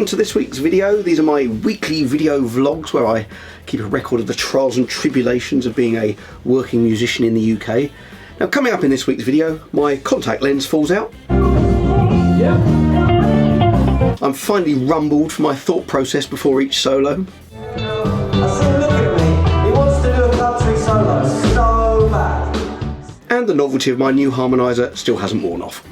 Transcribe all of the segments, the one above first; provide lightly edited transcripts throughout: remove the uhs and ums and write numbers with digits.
welcome to this week's video. These are my weekly video vlogs where I keep a record of the trials and tribulations of being a working musician in the UK. Now, coming up in this week's video, my contact lens falls out. Yeah. I'm finally rumbled for my thought process before each solo. I see, look at me. He wants to do a country solo so bad. And the novelty of my new harmoniser still hasn't worn off.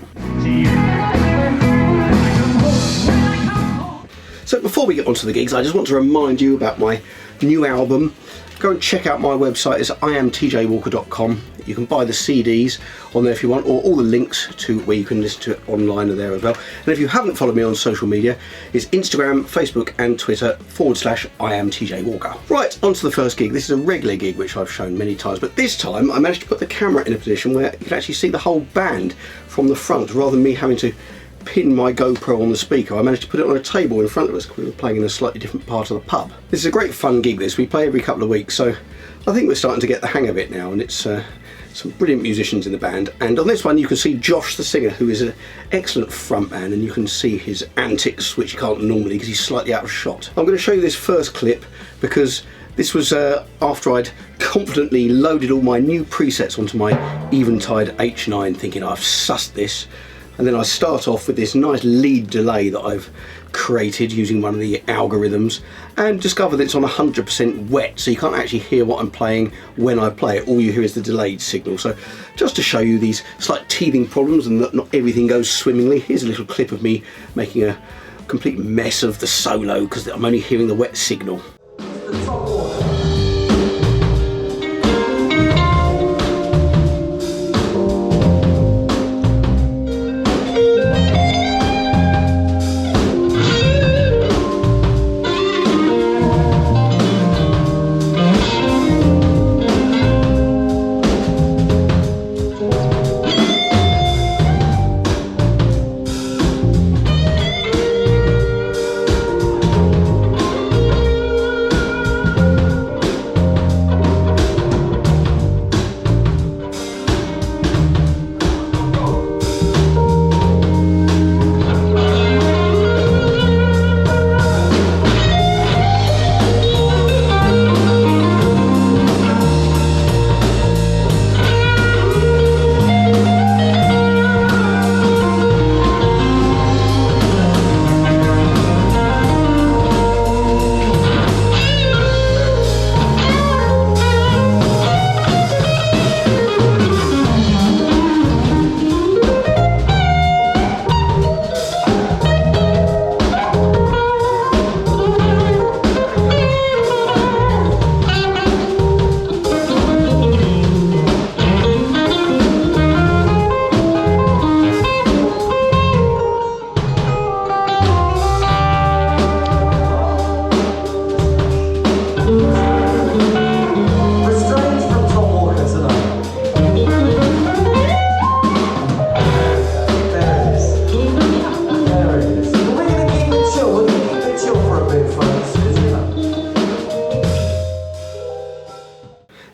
So before we get onto the gigs, I just want to remind you about my new album. Go and check out my website, it's iamtjwalker.com. You can buy the CDs on there if you want, or all the links to where you can listen to it online are there as well. And if you haven't followed me on social media, it's Instagram, Facebook and Twitter /iamtjwalker. Right, on to the first gig. This is a regular gig which I've shown many times, but this time I managed to put the camera in a position where you can actually see the whole band from the front, rather than me having to pin my GoPro on the speaker. I managed to put it on a table in front of us because we were playing in a slightly different part of the pub. This is a great fun gig this. We play every couple of weeks, so I think we're starting to get the hang of it now, and it's some brilliant musicians in the band. And on this one you can see Josh the singer, who is an excellent frontman, and you can see his antics which you can't normally because he's slightly out of shot. I'm going to show you this first clip because this was after I'd confidently loaded all my new presets onto my Eventide H9 thinking I've sussed this. And then I start off with this nice lead delay that I've created using one of the algorithms, and discover that it's on 100% wet, so you can't actually hear what I'm playing when I play it. All you hear is the delayed signal. So just to show you these slight teething problems and that not everything goes swimmingly, here's a little clip of me making a complete mess of the solo because I'm only hearing the wet signal.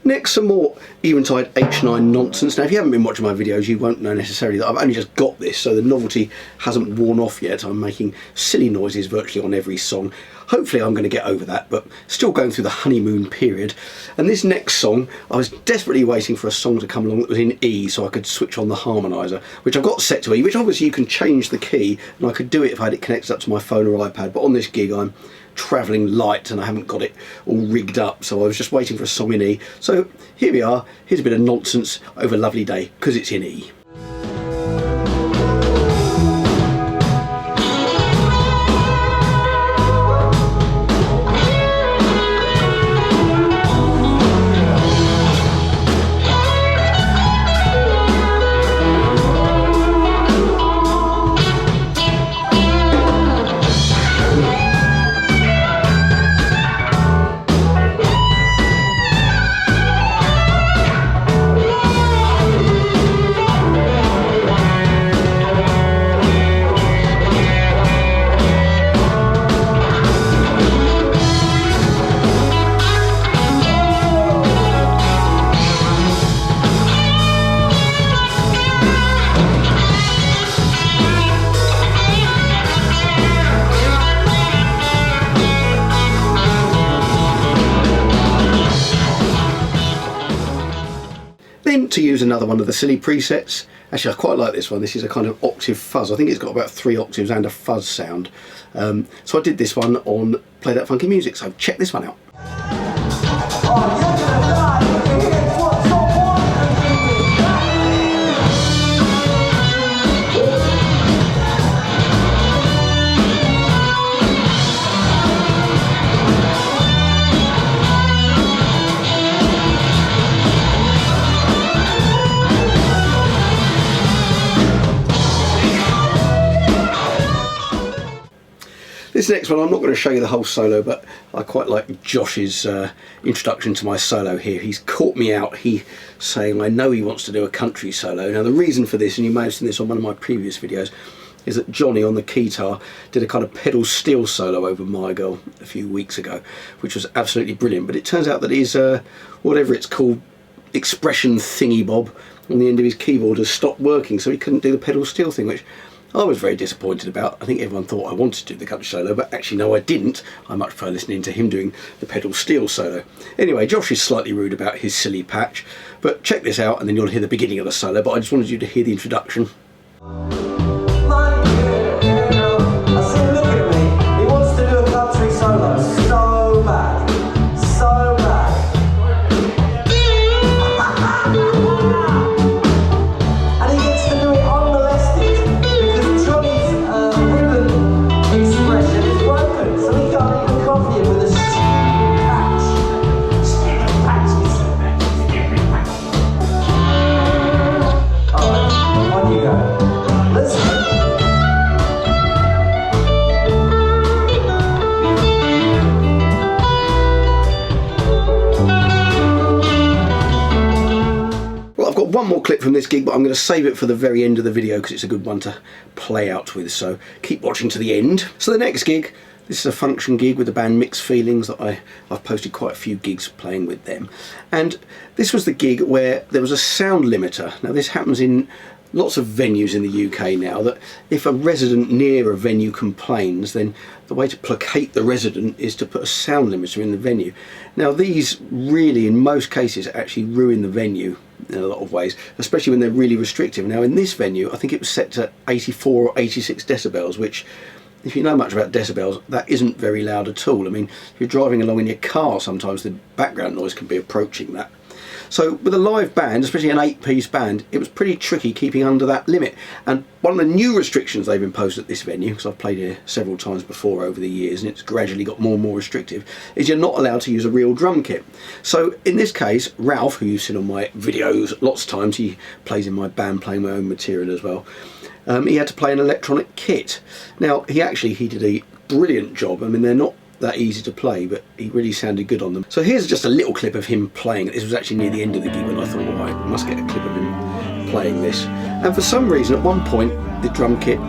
Next, some more Eventide H9 nonsense. Now, if you haven't been watching my videos, you won't know necessarily that I've only just got this, so the novelty hasn't worn off yet. I'm making silly noises virtually on every song. Hopefully I'm going to get over that, but still going through the honeymoon period. And this next song, I was desperately waiting for a song to come along that was in E so I could switch on the harmoniser, which I've got set to E, which obviously you can change the key, and I could do it if I had it connected up to my phone or iPad, but on this gig I'm travelling light and I haven't got it all rigged up, so I was just waiting for a song in E. So here we are, here's a bit of nonsense over a lovely day, because it's in E. to use another one of the silly presets. Actually, I quite like this one. This is a kind of octave fuzz. I think it's got about 3 octaves and a fuzz sound. So I did this one on Play That Funky Music, so check this one out. Oh, you're gonna die if you hear what's so This next one, I'm not going to show you the whole solo, but I quite like Josh's introduction to my solo here. He's caught me out, saying I know he wants to do a country solo. Now the reason for this, and you may have seen this on one of my previous videos, is that Johnny on the keytar did a kind of pedal steel solo over My Girl a few weeks ago, which was absolutely brilliant. But it turns out that his, whatever it's called, expression thingy bob on the end of his keyboard has stopped working, so he couldn't do the pedal steel thing, which I was very disappointed about. I think everyone thought I wanted to do the country solo, but actually no, I didn't. I much prefer listening to him doing the pedal steel solo. Anyway, Josh is slightly rude about his silly patch, but check this out and then you'll hear the beginning of the solo, but I just wanted you to hear the introduction. One more clip from this gig, but I'm going to save it for the very end of the video because it's a good one to play out with, so keep watching to the end. So the next gig, this is a function gig with the band Mixed Feelings that I've posted quite a few gigs playing with them, and this was the gig where there was a sound limiter. Now this happens in lots of venues in the UK now, that if a resident near a venue complains, then the way to placate the resident is to put a sound limiter in the venue. Now these really, in most cases, actually ruin the venue in a lot of ways, especially when they're really restrictive. Now in this venue, I think it was set to 84 or 86 decibels, which, if you know much about decibels, that isn't very loud at all. I mean, if you're driving along in your car, sometimes the background noise can be approaching that. So with a live band, especially an 8-piece band, it was pretty tricky keeping under that limit. And one of the new restrictions they've imposed at this venue, because I've played here several times before over the years and it's gradually got more and more restrictive, is you're not allowed to use a real drum kit. So in this case, Ralph, who you've seen on my videos lots of times, he plays in my band playing my own material as well, he had to play an electronic kit. Now he did a brilliant job. I mean, they're not that easy to play, but he really sounded good on them. So here's just a little clip of him playing it. This was actually near the end of the gig when I thought, oh, I must get a clip of him playing this. And for some reason, at one point, the drum kit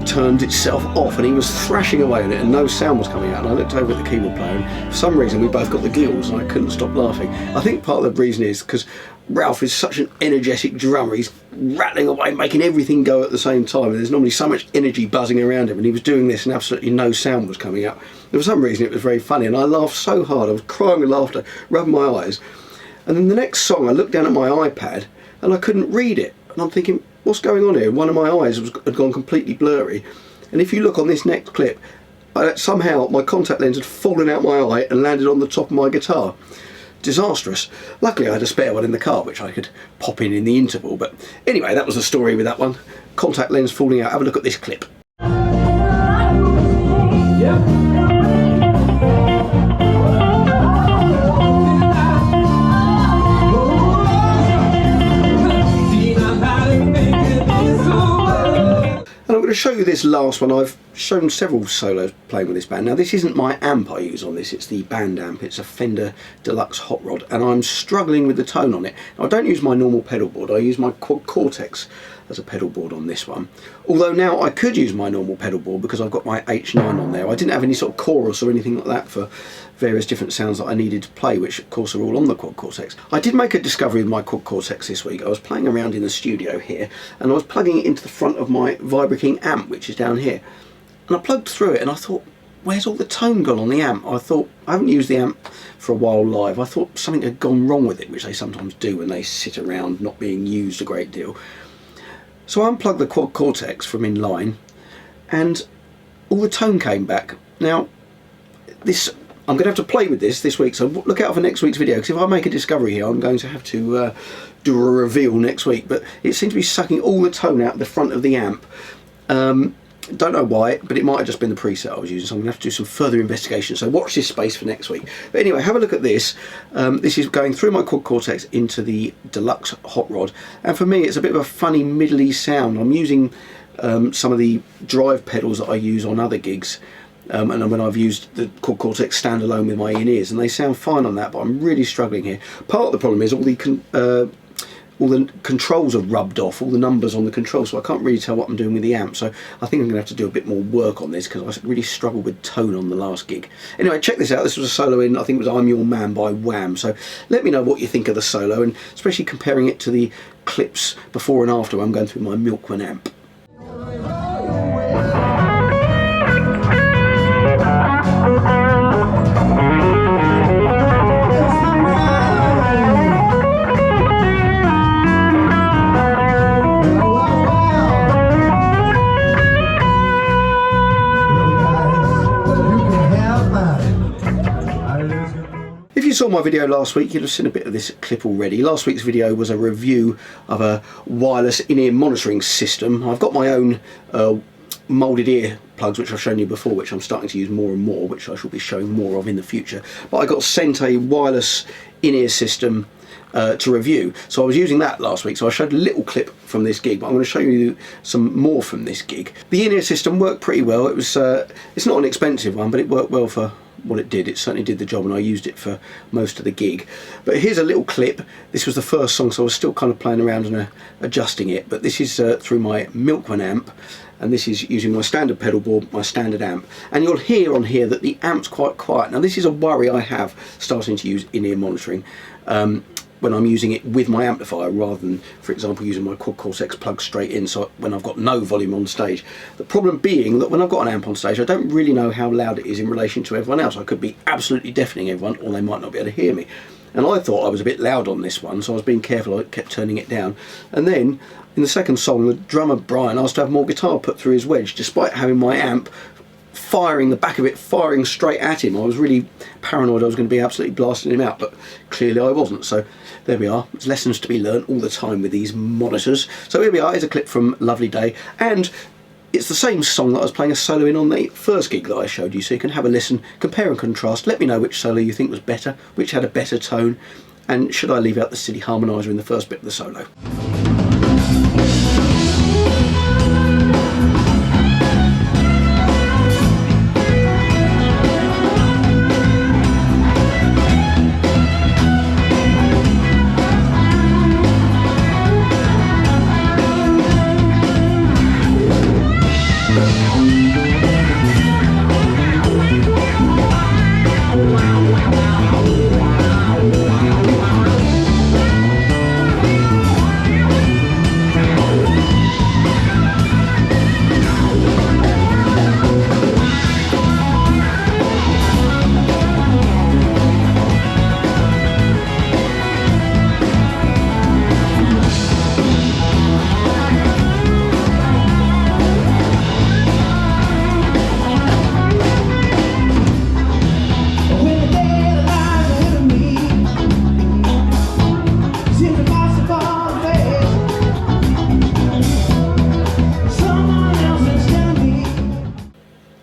turned itself off and he was thrashing away on it and no sound was coming out, and I looked over at the keyboard player and for some reason we both got the gills and I couldn't stop laughing. I think part of the reason is because Ralph is such an energetic drummer. He's rattling away, making everything go at the same time, and there's normally so much energy buzzing around him, and he was doing this and absolutely no sound was coming out. And for some reason it was very funny and I laughed so hard, I was crying with laughter, rubbing my eyes. And then the next song I looked down at my iPad and I couldn't read it, and I'm thinking, what's going on here? One of my eyes had gone completely blurry, and if you look on this next clip, somehow my contact lens had fallen out my eye and landed on the top of my guitar. Disastrous. Luckily I had a spare one in the car which I could pop in the interval, but anyway, that was the story with that one. Contact lens falling out. Have a look at this clip. And I'm going to show you this last one. I've shown several solos playing with this band. Now this isn't my amp I use on this, it's the band amp. It's a Fender Deluxe Hot Rod and I'm struggling with the tone on it. Now, I don't use my normal pedal board, I use my Quad Cortex as a pedal board on this one. Although now I could use my normal pedal board because I've got my H9 on there. I didn't have any sort of chorus or anything like that for various different sounds that I needed to play, which of course are all on the Quad Cortex. I did make a discovery with my Quad Cortex this week. I was playing around in the studio here and I was plugging it into the front of my Vibra King amp, which is down here. And I plugged through it and I thought, where's all the tone gone on the amp? I thought, I haven't used the amp for a while live. I thought something had gone wrong with it, which they sometimes do when they sit around not being used a great deal. So I unplugged the Quad Cortex from inline and all the tone came back. Now, I'm going to have to play with this week, so look out for next week's video, because if I make a discovery here, I'm going to have to do a reveal next week. But it seems to be sucking all the tone out the front of the amp. Don't know why, but it might have just been the preset I was using, so I'm going to have to do some further investigation. So watch this space for next week. But anyway, have a look at this. This is going through my Quad Cortex into the Deluxe Hot Rod, and for me it's a bit of a funny middly sound. I'm using some of the drive pedals that I use on other gigs, and when I've used the Quad Cortex standalone with my in-ears, and they sound fine on that, but I'm really struggling here. Part of the problem is all the controls are rubbed off, all the numbers on the controls, so I can't really tell what I'm doing with the amp. So I think I'm going to have to do a bit more work on this, because I really struggled with tone on the last gig. Anyway, check this out. This was a solo in, I think it was I'm Your Man by Wham. So let me know what you think of the solo, and especially comparing it to the clips before and after when I'm going through my Milkman amp. If you saw my video last week, you'd have seen a bit of this clip already. Last week's video was a review of a wireless in-ear monitoring system. I've got my own moulded ear plugs, which I've shown you before, which I'm starting to use more and more, which I shall be showing more of in the future. But I got sent a wireless in-ear system to review, so I was using that last week. So I showed a little clip from this gig, but I'm going to show you some more from this gig. The in-ear system worked pretty well. It was it's not an expensive one, but it worked well for what it did. It certainly did the job, and I used it for most of the gig. But here's a little clip. This was the first song, so I was still kind of playing around and adjusting it, but this is through my Milkman amp, and this is using my standard pedal board, my standard amp, and you'll hear on here that the amp's quite quiet. Now this is a worry I have starting to use in-ear monitoring when I'm using it with my amplifier, rather than, for example, using my Quad Cortex plug straight in, so when I've got no volume on stage. The problem being that when I've got an amp on stage, I don't really know how loud it is in relation to everyone else. I could be absolutely deafening everyone, or they might not be able to hear me. And I thought I was a bit loud on this one, so I was being careful. I kept turning it down. And then, in the second song, the drummer Brian asked to have more guitar put through his wedge, despite having my amp firing, the back of it firing straight at him. I was really paranoid I was going to be absolutely blasting him out, but clearly I wasn't. So there we are. There's lessons to be learned all the time with these monitors. So here we are. Here's a clip from Lovely Day, and it's the same song that I was playing a solo in on the first gig that I showed you, so you can have a listen, compare and contrast. Let me know which solo you think was better, which had a better tone, and should I leave out the silly harmoniser in the first bit of the solo.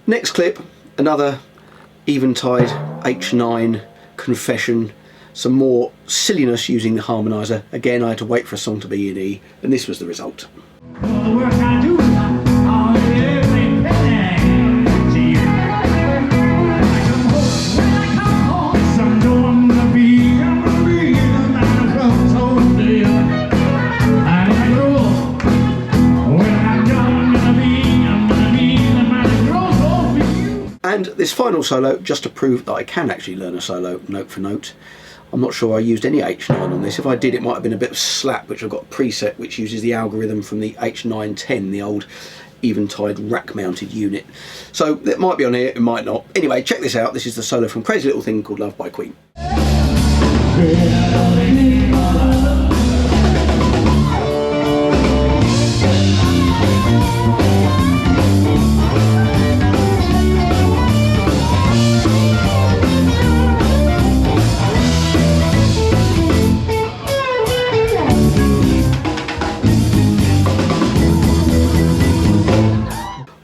Next clip, another Eventide H9 confession, some more silliness using the harmoniser. Again, I had to wait for a song to be in E, and this was the result. And this final solo, just to prove that I can actually learn a solo note for note. I'm not sure I used any H9 on this. If I did, it might have been a bit of slap, which I've got a preset which uses the algorithm from the H910, the old Eventide rack mounted unit. So it might be on here, it might not. Anyway, check this out. This is the solo from Crazy Little Thing Called Love by Queen.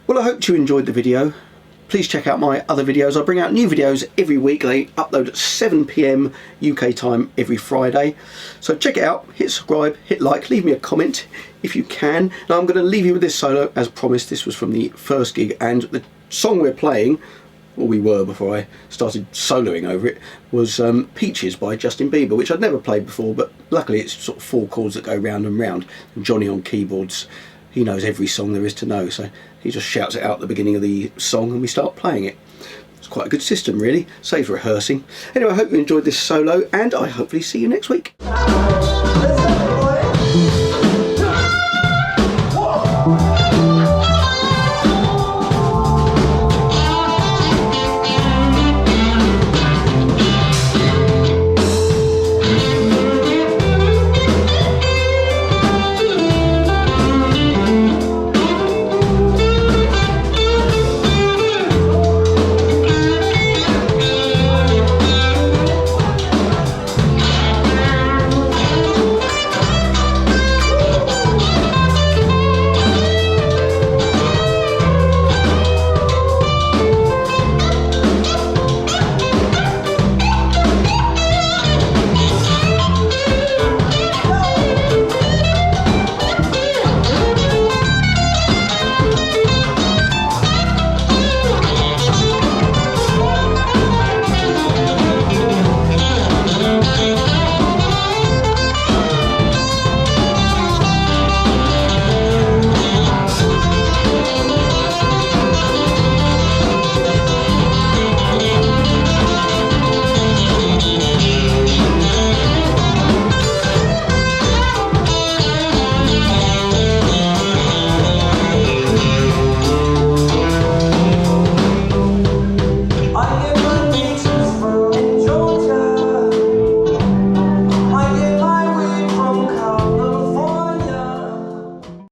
Well, I hope you enjoyed the video. Please check out my other videos. I bring out new videos every week. They upload at 7 PM UK time every Friday. So check it out, hit subscribe, hit like, leave me a comment if you can. Now I'm going to leave you with this solo as promised. This was from the first gig, and the song we're playing, or we were before I started soloing over it, was Peaches by Justin Bieber, which I'd never played before, but luckily it's sort of 4 chords that go round and round. And Johnny on keyboards, he knows every song there is to know, so he just shouts it out at the beginning of the song and we start playing it. It's quite a good system really, saves rehearsing. Anyway, I hope you enjoyed this solo and I hopefully see you next week.